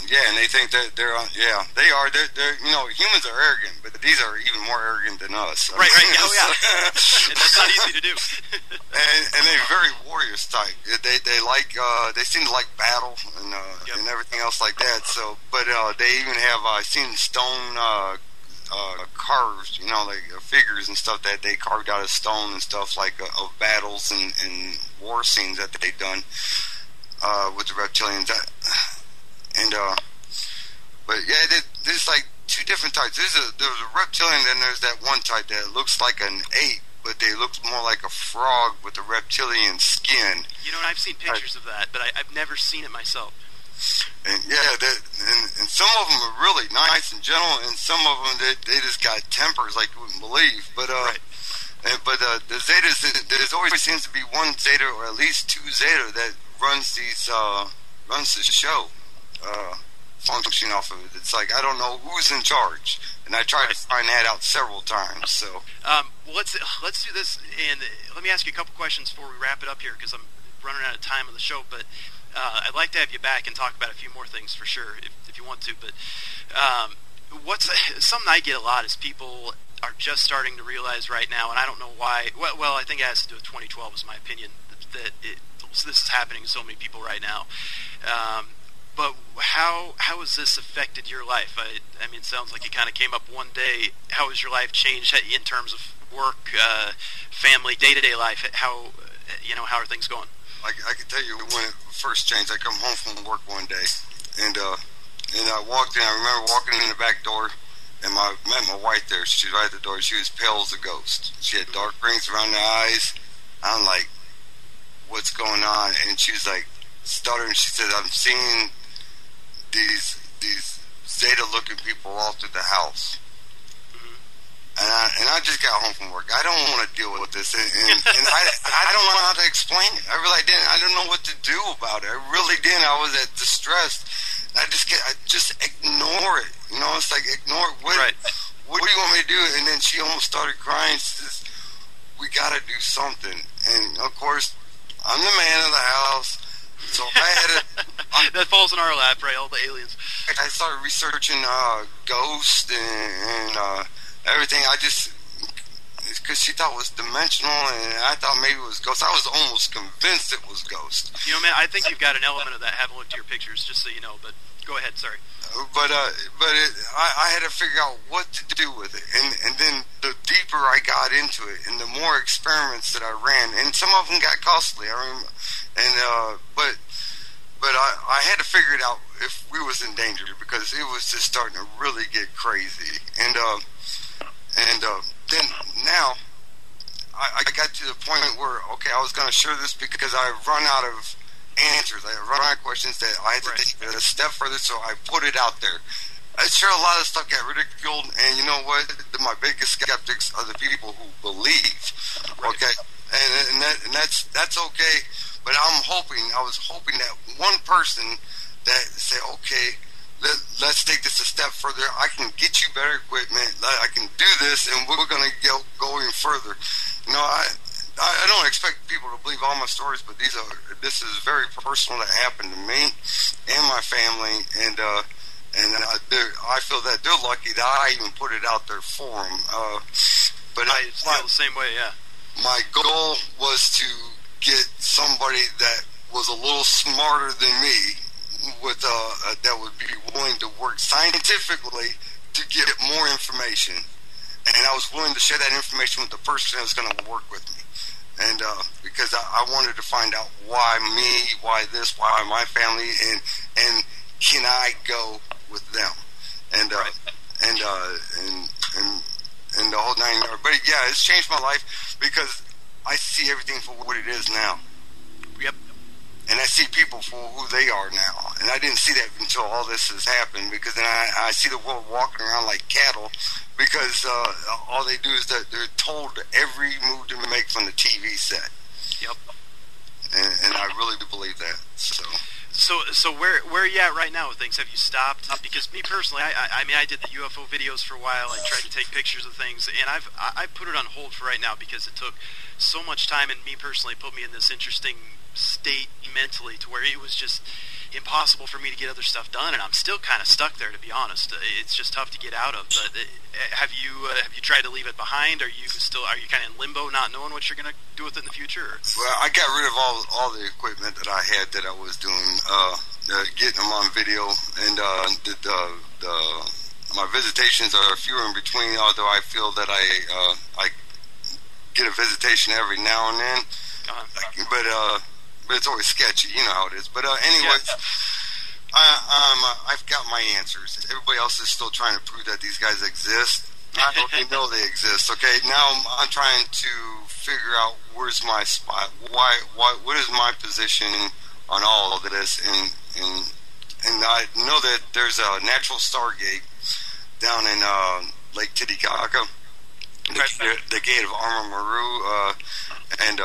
Yeah, and they think that they're yeah, they are. They're you know, humans are arrogant, but these are even more arrogant than us. Right. Oh yeah. And that's not easy to do. and they're very warriors type. They like they seem to like battle and everything else like that. So, but they even have I've seen stone carved, you know, like figures and stuff that they carved out of stone and stuff like of battles and war scenes that they've done with the reptilians. But yeah, there's like two different types. There's a reptilian, and there's that one type that looks like an ape, but they look more like a frog with a reptilian skin. You know, and I've seen pictures of that, but I've never seen it myself. And yeah, and some of them are really nice and gentle, and some of them they just got tempers like you wouldn't believe. But the Zetas, there always seems to be one Zeta or at least two Zeta that runs the show, functioning off of it. It's like I don't know who's in charge, and I tried to find that out several times. So let's do this, and let me ask you a couple questions before we wrap it up here because I'm running out of time on the show, but. I'd like to have you back and talk about a few more things for sure, if you want to. But something I get a lot is people are just starting to realize right now, and I don't know why. Well, I think it has to do with 2012, is my opinion. This is happening to so many people right now. But how has this affected your life? I mean, it sounds like it kind of came up one day. How has your life changed in terms of work, family, day-to-day life? How are things going? I can tell you when it first changed. I come home from work one day, and I walked in. I remember walking in the back door, and met my wife there. She was right at the door. She was pale as a ghost. She had dark rings around her eyes. I'm like, what's going on? And she was like stuttering. She said, I'm seeing these Zeta-looking people all through the house. And I just got home from work. I don't want to deal with this, and I don't know how to explain it. I really didn't. I don't know what to do about it. I really didn't. I was distressed. I just ignore it. You know, it's like ignore it. What do you want me to do? And then she almost started crying. She says, "We got to do something." And of course, I'm the man of the house, so I had to. That falls in our lap, right? All the aliens. I started researching ghosts and everything. Because she thought it was dimensional, and I thought maybe it was ghost. I was almost convinced it was ghost. You know, man, I think you've got an element of that. Haven't looked at your pictures, just so you know. But go ahead, sorry. I had to figure out what to do with it, and then the deeper I got into it, and the more experiments that I ran, and some of them got costly. I remember, but I had to figure it out if we was in danger, because it was just starting to really get crazy, and then now I got to the point where, okay, I was going to share this because I run out of answers. I run out of questions that I had to take it a step further, so I put it out there. I'm sure a lot of stuff got ridiculed, and you know what? My biggest skeptics are the people who believe. Okay, and that's okay. But I was hoping that one person that say, okay, let's take this a step further. I can get you better equipment. I can do this, and we're going to go going further. You know, I don't expect people to believe all my stories, but this is very personal that happened to me and my family, and I feel that they're lucky that I even put it out there for them. But I feel the same way. Yeah. My goal was to get somebody that was a little smarter than me, with that would be willing to work scientifically to get more information, and I was willing to share that information with the person that was going to work with me, and because I wanted to find out why me, why this, why my family, and can I go with them, and the whole 9 yards. But yeah, it's changed my life because I see everything for what it is now. Yep. And I see people for who they are now. And I didn't see that until all this has happened, because then I see the world walking around like cattle, because all they do is that they're told every move to make from the TV set. Yep. And I really do believe that. So where are you at right now with things? Have you stopped? Because me personally, I mean, I did the UFO videos for a while. I tried to take pictures of things, and I've put it on hold for right now because it took so much time, and me personally put me in this interesting state mentally to where it was just impossible for me to get other stuff done, and I'm still kind of stuck there, to be honest. It's just tough to get out of. But have you tried to leave it behind? Are you kind of in limbo, not knowing what you're going to do with it in the future? Or? Well, I got rid of all the equipment that I had that I was doing, getting them on video, and my visitations are fewer in between. Although I feel that I get a visitation every now and then, but it's always sketchy. You know how it is. But anyways. Yeah. I've got my answers. Everybody else is still trying to prove that these guys exist. I don't know they exist. Okay, now I'm trying to figure out where's my spot. What is my position on all of this? And I know that there's a natural stargate down in Lake Titicaca, the gate of Aramaru, and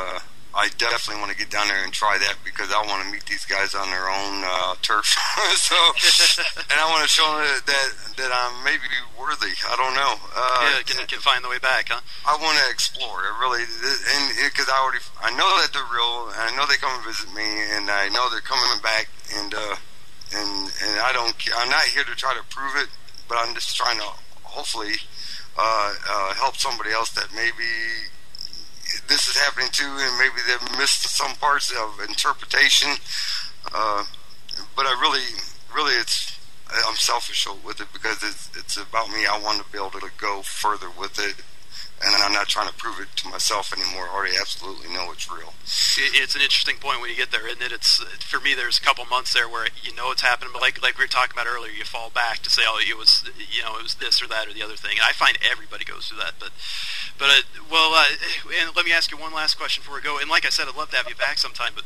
I definitely want to get down there and try that because I want to meet these guys on their own turf. So, and I want to show them that I'm maybe worthy. I don't know. Can find the way back, huh? I want to explore. I really, and because I know that they're real, and I know they come and visit me, and I know they're coming back, and I don't. I'm not here to try to prove it, but I'm just trying to hopefully help somebody else that maybe this is happening too, and maybe they've missed some parts of interpretation. But I really, I'm selfish with it because it's about me. I want to be able to go further with it, and I'm not trying to prove it to myself anymore. I already absolutely know it's real. It's an interesting point when you get there, isn't it? It's, for me, there's a couple months there where you know it's happening, but like we were talking about earlier, you fall back to say, oh, it was this or that or the other thing. And I find everybody goes through that. And let me ask you one last question before we go. And like I said, I'd love to have you back sometime, but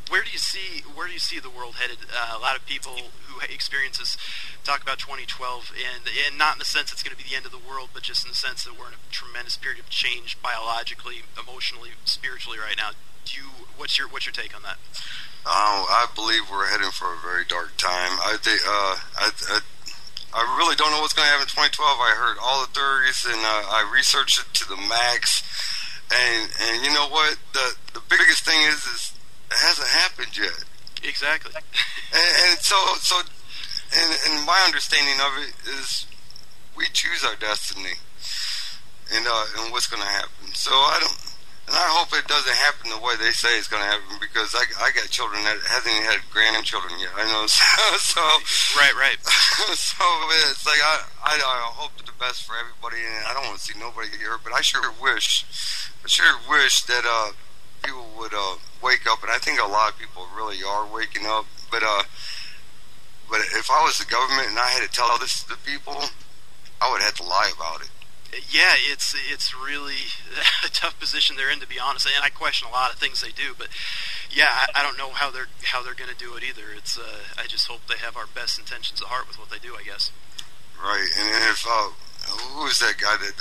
where do you see the world headed? A lot of people who experience this talk about 2012, and not in the sense it's going to be the end of the world, but just in the sense that we're in a tremendous period of change biologically, emotionally, spiritually right now. What's your take on that? I believe we're heading for a very dark time. I think I really don't know what's going to happen in 2012. I heard all the theories, and I researched it to the max. And you know what? The biggest thing is it hasn't happened yet. Exactly. and my understanding of it is we choose our destiny, and what's going to happen. So I hope it doesn't happen the way they say it's going to happen, because I got children that hasn't even had grandchildren yet. I know, so right. So it's like I hope the best for everybody, and I don't want to see nobody get hurt. But I sure wish that people would wake up, and I think a lot of people really are waking up. But if I was the government and I had to tell this to people, I would have to lie about it. Yeah, it's really a tough position they're in, to be honest. And I question a lot of things they do, but yeah, I don't know how they're going to do it either. It's I just hope they have our best intentions at heart with what they do, I guess. Right, and if who is that guy that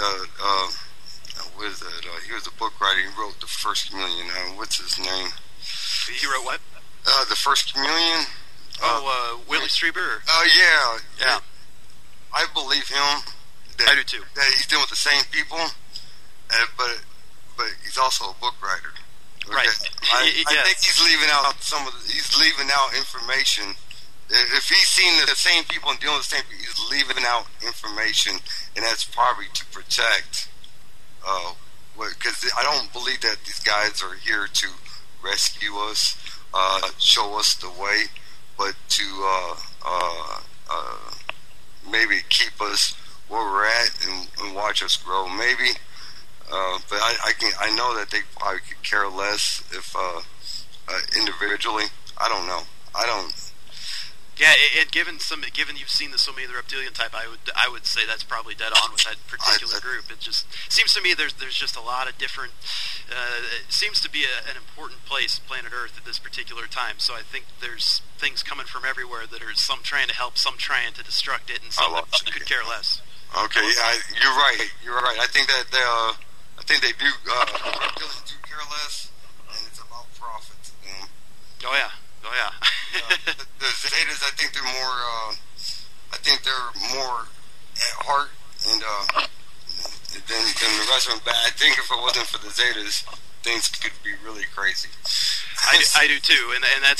what is that? He was a book writer. He wrote The First Communion. What's his name? He wrote what? The First Communion. Willie Strieber. Yeah. I believe him. I do too. That he's dealing with the same people, but he's also a book writer. Okay? Right. I think he's leaving out information. If he's seen the same people and dealing with the same people, he's leaving out information, and that's probably to protect. Because I don't believe that these guys are here to rescue us, show us the way, but to maybe keep us where we're at and watch us grow, maybe. But I know that they probably could care less if individually. I don't know. Yeah, and given you've seen so many of the reptilian type, I would say that's probably dead on with that particular group. It just seems to me there's just a lot of different. It seems to be an important place, planet Earth, at this particular time. So I think there's things coming from everywhere that are some trying to help, some trying to destruct it, and some that could care less. Okay, you're right. I think that they do care less, and it's about profit to them. Oh yeah. The Zetas, I think they're more at heart, and than the rest of them. But I think if it wasn't for the Zetas, things could be really crazy. I do too, and that's